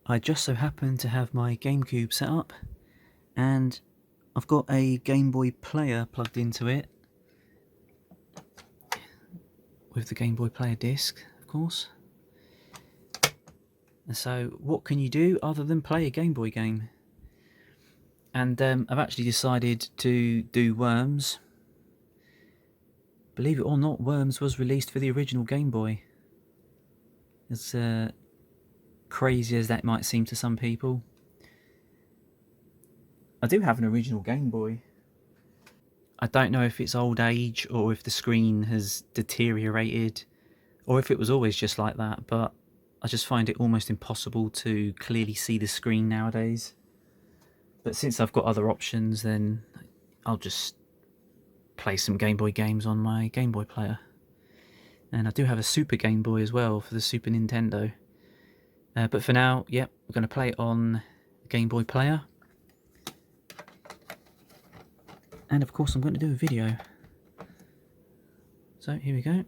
I just so happen to have my GameCube set up, and I've got a Game Boy player plugged into it, with the Game Boy player disc, of course. And so what can you do other than play a Game Boy game? And I've actually decided to do Worms. Believe it or not, Worms was released for the original Game Boy. As crazy as that might seem to some people. I do have an original Game Boy. I don't know if it's old age or if the screen has deteriorated or if it was always just like that, but I just find it almost impossible to clearly see the screen nowadays. But since I've got other options, then I'll just play some Game Boy games on my Game Boy player. And I do have a Super Game Boy as well for the Super Nintendo. But for now, yep, we're going to play it on the Game Boy player. And of course I'm going to do a video. So here we go.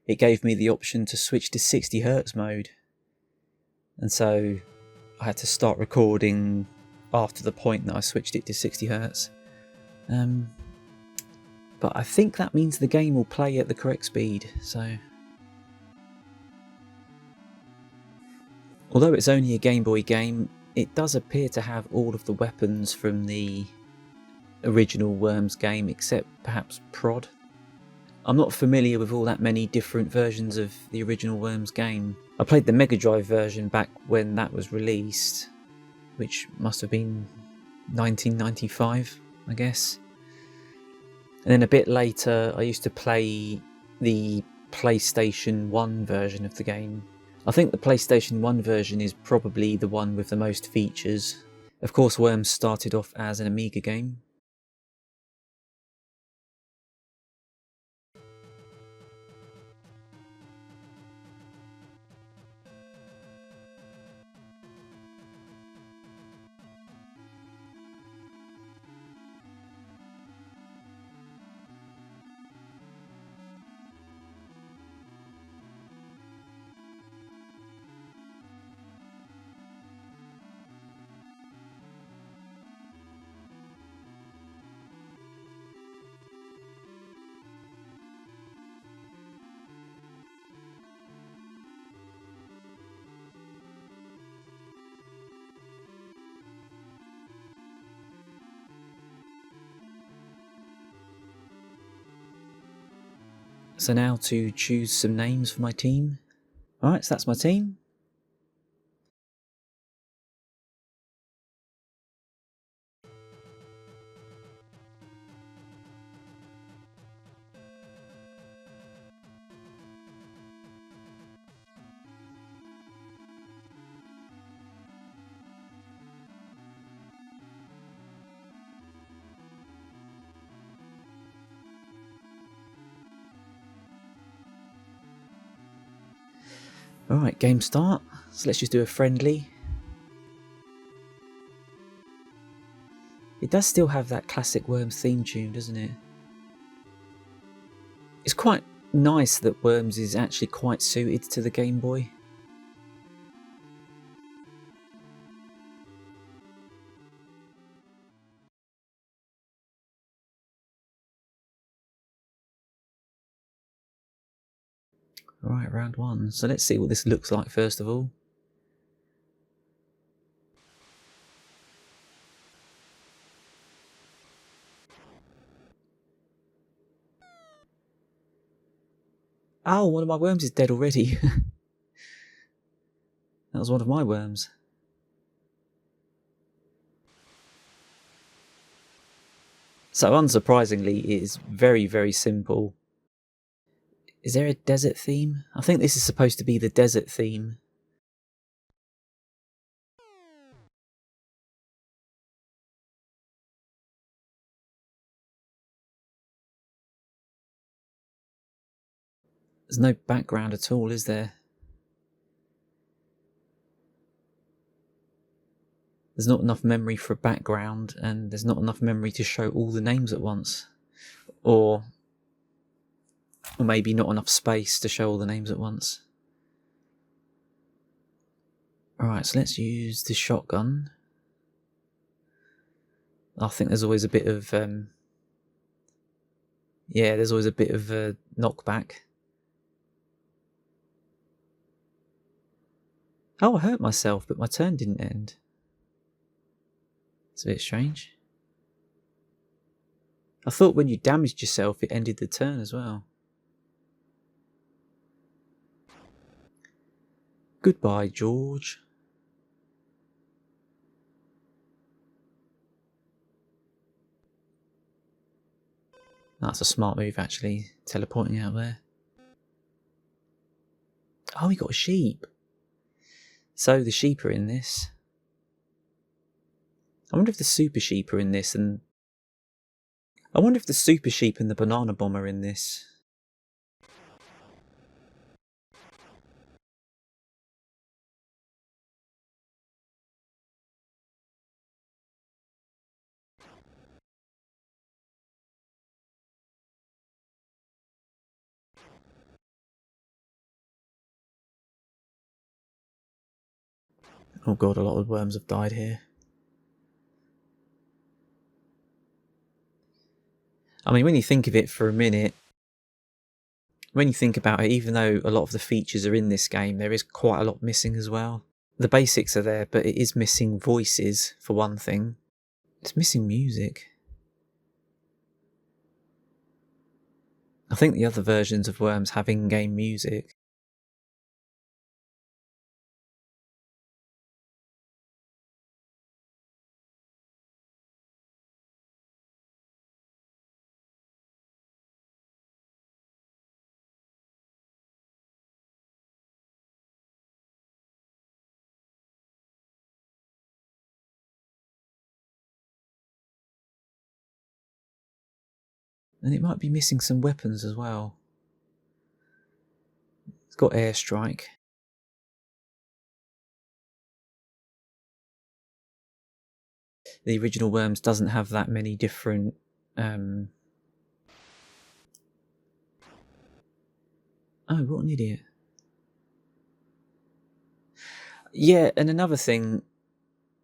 It gave me the option to switch to 60Hz mode. And so I had to start recording after the point that I switched it to 60Hz. But I think that means the game will play at the correct speed, so... Although it's only a Game Boy game, it does appear to have all of the weapons from the original Worms game, except perhaps Prod. I'm not familiar with all that many different versions of the original Worms game. I played the Mega Drive version back when that was released, which must have been 1995, I guess. And then a bit later I used to play the PlayStation 1 version of the game. I think the PlayStation 1 version is probably the one with the most features. Of course, Worms started off as an Amiga game. So now to choose some names for my team. Alright, so that's my team. Alright, game start. So let's just do a friendly. It does still have that classic Worms theme tune, doesn't it? It's quite nice that Worms is actually quite suited to the Game Boy. Right, round one. So let's see what this looks like first of all. Oh, one of my worms is dead already. That was one of my worms. So unsurprisingly, it is very, very simple. Is there a desert theme? I think this is supposed to be the desert theme. There's no background at all, is there? There's not enough memory for a background, and there's not enough memory to show all the names at once. Or maybe not enough space to show all the names at once. Alright, so let's use the shotgun. I think there's always a bit of... there's always a bit of knockback. Oh, I hurt myself, but my turn didn't end. It's a bit strange. I thought when you damaged yourself, it ended the turn as well. Goodbye, George. That's a smart move, actually, teleporting out there. Oh, we got a sheep. So the sheep are in this. I wonder if the super sheep are in this, and I wonder if the super sheep and the banana bomb are in this. Oh god, a lot of worms have died here. I mean, when you think of it for a minute, when you think about it, even though a lot of the features are in this game, there is quite a lot missing as well. The basics are there, but it is missing voices, for one thing. It's missing music. I think the other versions of Worms have in-game music. And it might be missing some weapons as well. It's got airstrike. The original Worms doesn't have that many different... Oh, what an idiot. Yeah, and another thing,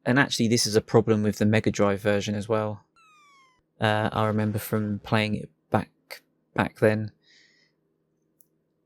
and actually this is a problem with the Mega Drive version as well. I remember from playing it back then.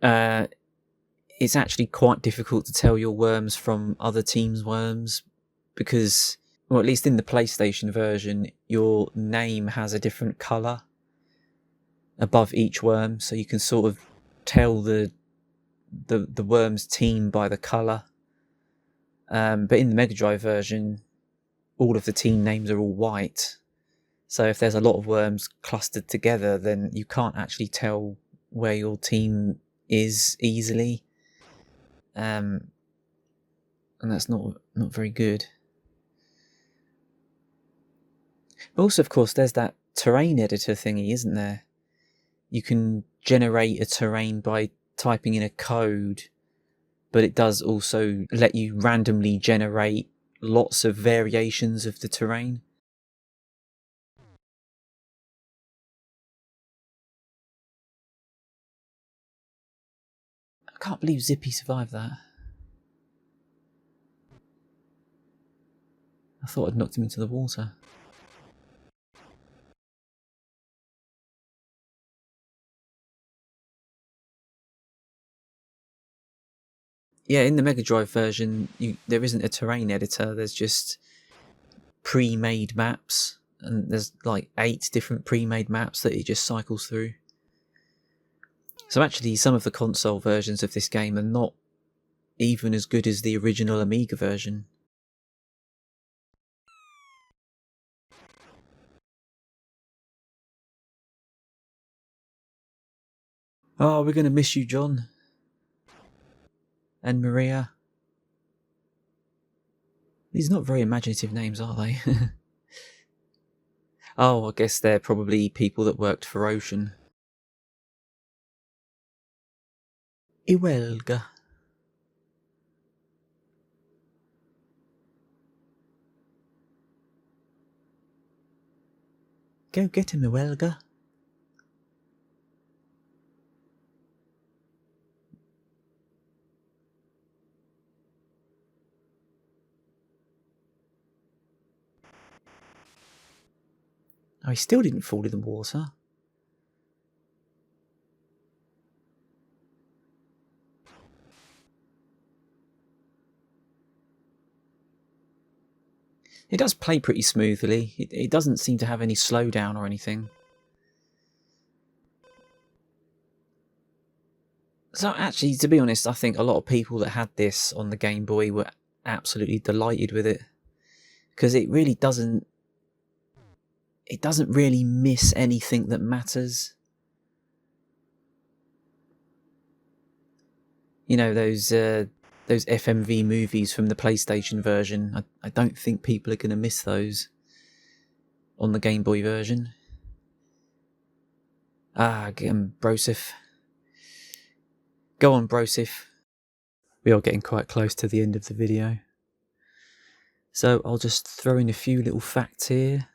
It's actually quite difficult to tell your worms from other teams' worms because, well, at least in the PlayStation version, your name has a different colour above each worm, so you can sort of tell the worm's team by the colour. But in the Mega Drive version, all of the team names are all white. So if there's a lot of worms clustered together, then you can't actually tell where your team is easily. And that's not very good. But also, of course, there's that terrain editor thingy, isn't there? You can generate a terrain by typing in a code, but it does also let you randomly generate lots of variations of the terrain. I can't believe Zippy survived that. I thought I'd knocked him into the water. Yeah, in the Mega Drive version, there isn't a terrain editor. There's just pre-made maps, and there's like 8 different pre-made maps that it just cycles through. So actually, some of the console versions of this game are not even as good as the original Amiga version. Oh, we're going to miss you, John. And Maria. These are not very imaginative names, are they? Oh, I guess they're probably people that worked for Ocean. Iwelga. Go get him, Iwelga. Oh, he still didn't fall in the water. It does play pretty smoothly. It doesn't seem to have any slowdown or anything. So actually, to be honest, I think a lot of people that had this on the Game Boy were absolutely delighted with it. Because it really doesn't... It doesn't really miss anything that matters. You know, those FMV movies from the PlayStation version, I don't think people are going to miss those on the Game Boy version. Ah, Brosif. Go on, Brosif. We are getting quite close to the end of the video. So I'll just throw in a few little facts here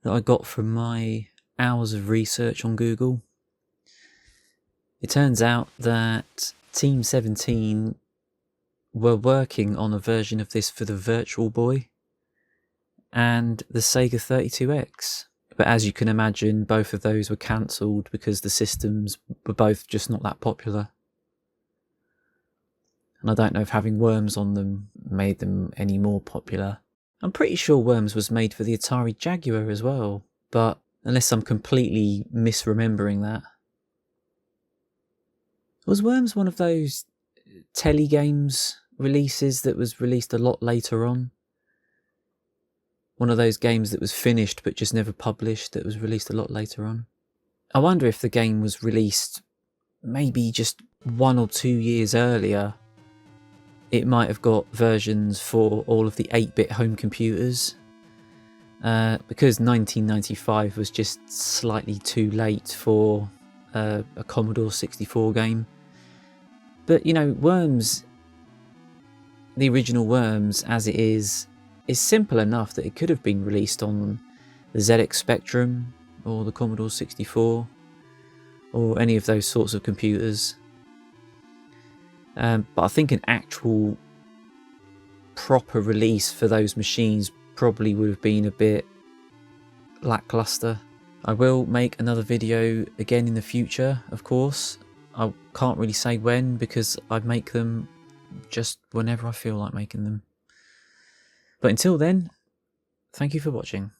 that I got from my hours of research on Google. It turns out that Team 17 were working on a version of this for the Virtual Boy and the Sega 32X. But as you can imagine, both of those were cancelled because the systems were both just not that popular. And I don't know if having Worms on them made them any more popular. I'm pretty sure Worms was made for the Atari Jaguar as well, but unless I'm completely misremembering that. Was Worms one of those telegames releases that was released a lot later on? One of those games that was finished but just never published, that was released a lot later on? I wonder if the game was released maybe just 1 or 2 years earlier. It might have got versions for all of the 8-bit home computers. Because 1995 was just slightly too late for a Commodore 64 game. But, you know, Worms, the original Worms as it is simple enough that it could have been released on the ZX Spectrum or the Commodore 64 or any of those sorts of computers. But I think an actual proper release for those machines probably would have been a bit lackluster. I will make another video again in the future, of course. I can't really say when because I make them just whenever I feel like making them. But until then, thank you for watching.